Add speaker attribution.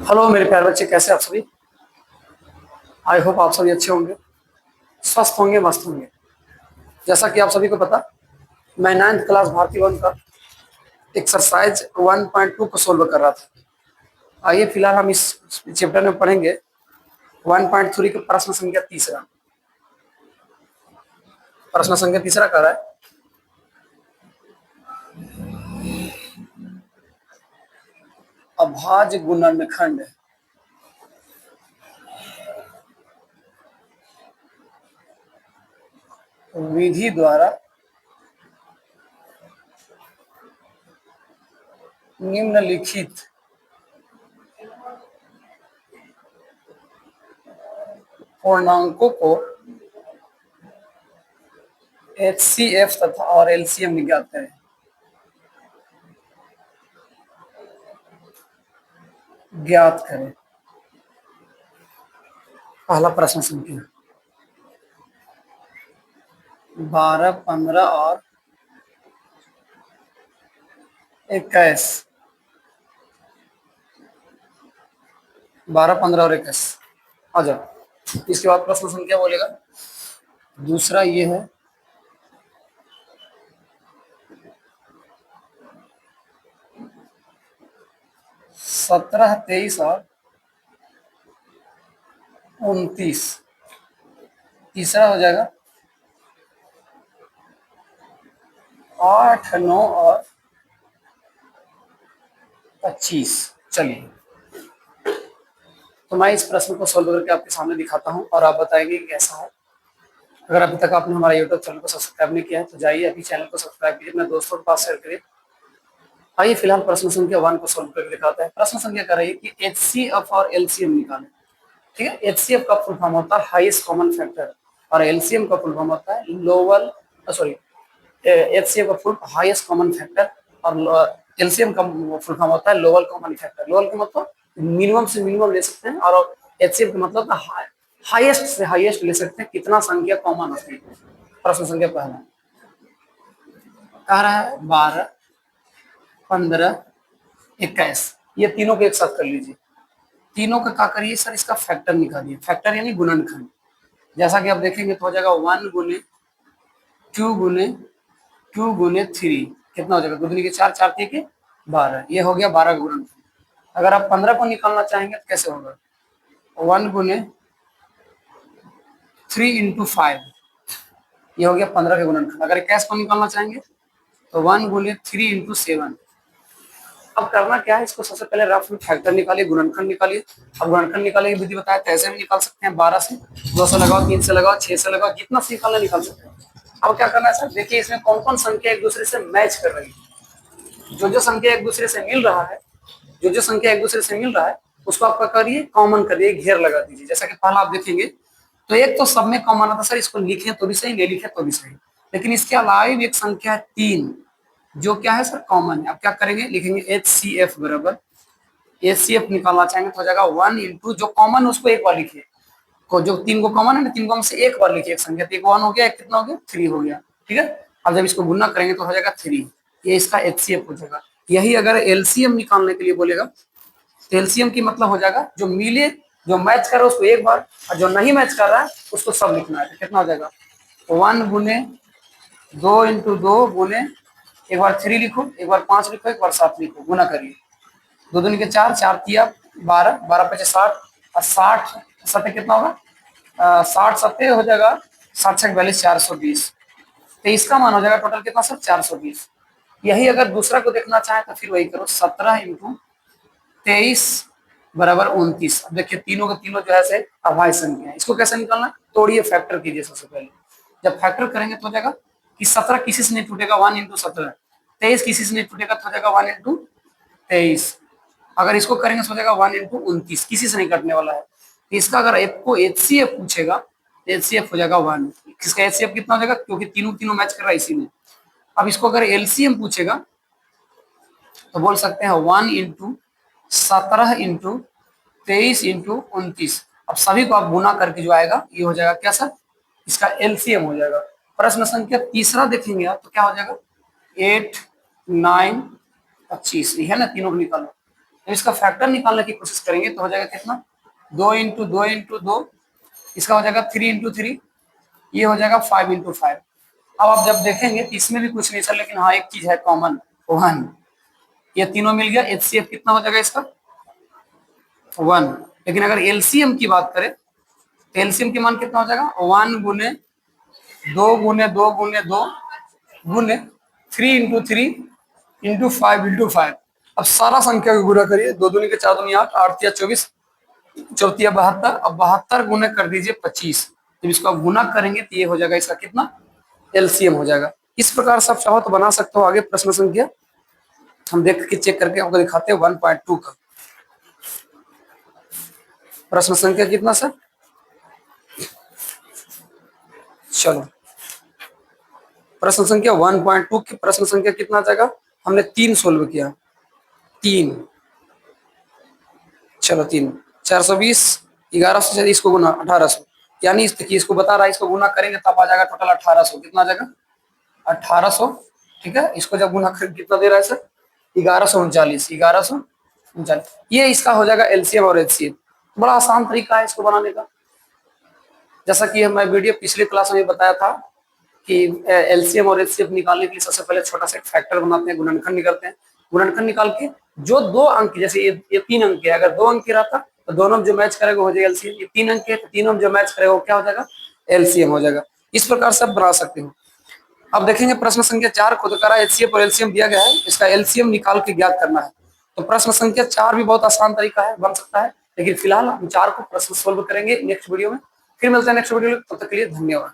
Speaker 1: Hello मेरे प्यारे बच्चे, कैसे आप सभी। आई होप आप सभी अच्छे होंगे, स्वस्थ होंगे, मस्त होंगे। जैसा कि आप सभी को पता, मैं 9th क्लास भारतीय वन का एक्सरसाइज 1.2 को सोल्व कर रहा था। आइए फिलहाल हम इस चैप्टर में पढ़ेंगे 1.3 का प्रश्न संख्या तीसरा। प्रश्न संख्या तीसरा कह रहा है, अभाज्य गुणनखंड विधि द्वारा निम्नलिखित पूर्णांकों को HCF तथा और LCM ज्ञात करें। ज्ञात करें। पहला प्रश्न संख्या 12, 15 और 21। 12, 15 और 21 आ जाओ। इसके बाद प्रश्न संख्या बोलेगा दूसरा ये है, 17, 23 और 29। तीसरा हो जाएगा 8, 9 और 25। चलिए, तो मैं इस प्रश्न को सोल्व करके आपके सामने दिखाता हूं और आप बताएंगे कि कैसा है। अगर अभी तक आपने हमारा यूट्यूब चैनल को सब्सक्राइब नहीं किया है तो जाइए अभी चैनल को सब्सक्राइब कीजिए, अपने दोस्तों के पास शेयर करिए। आइए फिलहाल प्रश्न संख्या 1 को सोल्व करके दिखाते हैं। प्रश्न संख्या कह रही है कि HCF और LCM निकालें। ठीक है, HCF का फुल फॉर्म होता है हाईएस्ट कॉमन फैक्टर और LCM का फुल फॉर्म होता है लोअर सॉरी HCF का फुल हाईएस्ट कॉमन फैक्टर और LCM का फुल फॉर्म होता है लोअर कॉमन फैक्टर। लोअर का मतलब मिनिमम से मिनिमम ले सकते हैं और HCF का मतलब हाईएस्ट से हाईएस्ट ले सकते हैं, कितना संख्या कॉमन होती है। प्रश्न संख्या पहला कह रहा है 12, 15, 21। ये तीनों को एक साथ कर लीजिए। तीनों का क्या करिए सर, इसका फैक्टर निकालिए। फैक्टर यानी गुणनखंड। जैसा कि आप देखेंगे तो हो जाएगा 1 गुने 2 गुने 2 गुने 3। कितना हो जाएगा, दूनी के 4, 4 3 के 12। ये हो गया 12 का गुणनखंड। अगर आप 15 को निकालना चाहेंगे तो कैसे होगा, 1 गुने 3 इंटू 5। ये हो गया 15 का गुणनखंड। अगर 21 को निकालना चाहेंगे तो 1 गुने 3 इंटू 7। अब करना क्या है, इसको सबसे पहले रफ में फैक्टर निकालिए, गुणनखंड निकालिए। अब गुणनखंड निकालने की विधि बताया तो ऐसे भी निकाल सकते हैं, 12 से, 2 से लगाओ, 3 से लगाओ, 6 से लगाओ, जितना से निकालना निकाल सकते हैं। अब क्या करना है सर, देखिए इसमें कौन कौन संख्या एक दूसरे से मैच कर रही है। जो संख्या एक दूसरे से मिल रहा है, जो संख्या एक दूसरे से मिल रहा है उसको आप क्या करिए, कॉमन करिए, घेर लगा दीजिए। जैसा कि पहला आप देखेंगे तो एक तो सब में कॉमन आता, सर इसको लिखें तो भी सही, नहीं लिखे तो भी सही। लेकिन इसके अलावा भी एक संख्या है 3, जो क्या है सर, कॉमन है। अब क्या करेंगे, लिखेंगे HCF बराबर, HCF निकालना चाहेंगे तो हो जाएगा 1 इंटू जो कॉमन उसको एक बार लिखिए, को जो 3 को कॉमन है ना, 3 को हम से एक बार लिखिए एक संख्या, तो एक 1 हो गया, एक कितना हो गया, 3 हो गया। ठीक है, अब जब इसको गुना करेंगे तो हो जाएगा 3। ये इसका HCF हो जाएगा। यही अगर LCM निकालने के लिए बोलेगा तो LCM की मतलब हो जाएगा जो मिले, जो मैच कर रहा है उसको एक बार, और जो नहीं मैच कर रहा है उसको सब लिखना है। कितना हो जाएगा, 1 गुने 2 इंटू 2 गुने, एक बार 3 लिखो, एक बार 5 लिखो, एक बार 7 लिखो, गुना करिए। 2 दूनी के 4, 4 तिया 12, 12 पचे 60 और 60 सत्ते कितना होगा, 60 सत्ते हो जाएगा 60 से 42, 420। तो इसका मान हो जाएगा टोटल कितना सर, 420। यही अगर दूसरा को देखना चाहे तो फिर वही करो, 17 इंटू 23 बराबर 29। अब देखिए तीनों के तीनों जो है से अभाज्य संख्या है। इसको कैसे निकालना, तोड़िए, फैक्टर कीजिए सबसे पहले। जब फैक्टर करेंगे तो हो जाएगा कि 17 किसी से नहीं टूटेगा, 1 इंटू 17। 23 किसी से नहीं टूटेगा तो हो जाएगा 1 इंटू 23। अगर इसको करेंगे तो हो जाएगा 1 इंटू 29, किसी से नहीं कटने वाला है। इसका अगर आपको HCF पूछेगा, HCF हो जाएगा 1। किसका HCF कितना हो जाएगा, क्योंकि तीनों तीनों मैच कर रहा है इसी में। अब इसको अगर LCM पूछेगा तो बोल सकते हैं 1 इंटू 17 इंटू 23 इंटू 29। अब सभी को आप गुना करके जो आएगा ये हो जाएगा क्या सर, इसका LCM हो जाएगा। प्रश्न संख्या तीसरा देखेंगे आप तो क्या हो जाएगा, 8, 9, 25 है ना, तीनों को निकालो। जब इसका फैक्टर निकालने की कोशिश करेंगे तो हो जाएगा कितना, 2 × 2 × 2, इसका हो जाएगा 3 × 3, ये हो जाएगा 5 × 5। अब आप जब देखेंगे तो इसमें भी कुछ नहीं सर, लेकिन हाँ एक चीज है कॉमन, 1, ये तीनों मिल गया, HCF कितना हो जाएगा इसका, 1। लेकिन अगर एलसीएम की बात करें तो एलसीएम की मान कितना हो जाएगा, 1 × 2 × 2 × 2 गुने 3 × 3 × 5 × 5। अब सारा संख्या को गुणा करिए, 2 दूनी के 4 दूनी 8, 8 या 24, 4 या 72। अब 72 गुना कर दीजिए 25। जब इसको आप गुना करेंगे तो ये हो जाएगा इसका कितना, एलसीएम हो जाएगा। इस प्रकार से आप चाहो तो बना सकते हो। आगे प्रश्न संख्या हम देख के चेक करके आपको दिखाते हैं 1.2 का प्रश्न संख्या कितना सर, चलो प्रश्न संख्या 1.2 की प्रश्न संख्या कितना जाएगा, हमने 3 सोल्व किया, 3, चलो 3, 420, 1100 से इसको गुना 1800, यानी इसको बता रहा है, इसको गुना करेंगे तब आ जाएगा टोटल 1800। कितना आ जाएगा, 1800। ठीक है, इसको जब गुना कर कितना दे रहा है सर, 1139, 1139। ये इसका हो जाएगा एलसीएम और एचसीएफ। बड़ा आसान तरीका है इसको बनाने का। जैसा कि मैं वीडियो पिछले क्लास में बताया था कि एलसीएम और एचसीएफ निकालने के लिए सबसे पहले छोटा सा एक फैक्टर बनाते हैं, गुणनखंड निकालते हैं। गुणनखंड निकाल के जो 2 अंक, जैसे ये 3 अंक है, अगर 2 अंक की रहता तो दोनों में जो मैच करेगा हो जाएगा एलसीएम। ये 3 अंक है तो तीनों में जो मैच करेगा वो क्या हो जाएगा, एलसीएम हो जाएगा। इस प्रकार से आप बना सकते हो। अब देखेंगे प्रश्न संख्या 4 को, तो करा एचसीएफ और एलसीएम दिया गया है, इसका एलसीएम निकाल के ज्ञात करना है। तो प्रश्न संख्या 4 भी बहुत आसान तरीका है, बन सकता है, लेकिन फिलहाल हम 4 को प्रश्न सोल्व करेंगे नेक्स्ट वीडियो में। फिर मिलते हैं नेक्स्ट वीडियो में, तब तक के लिए धन्यवाद।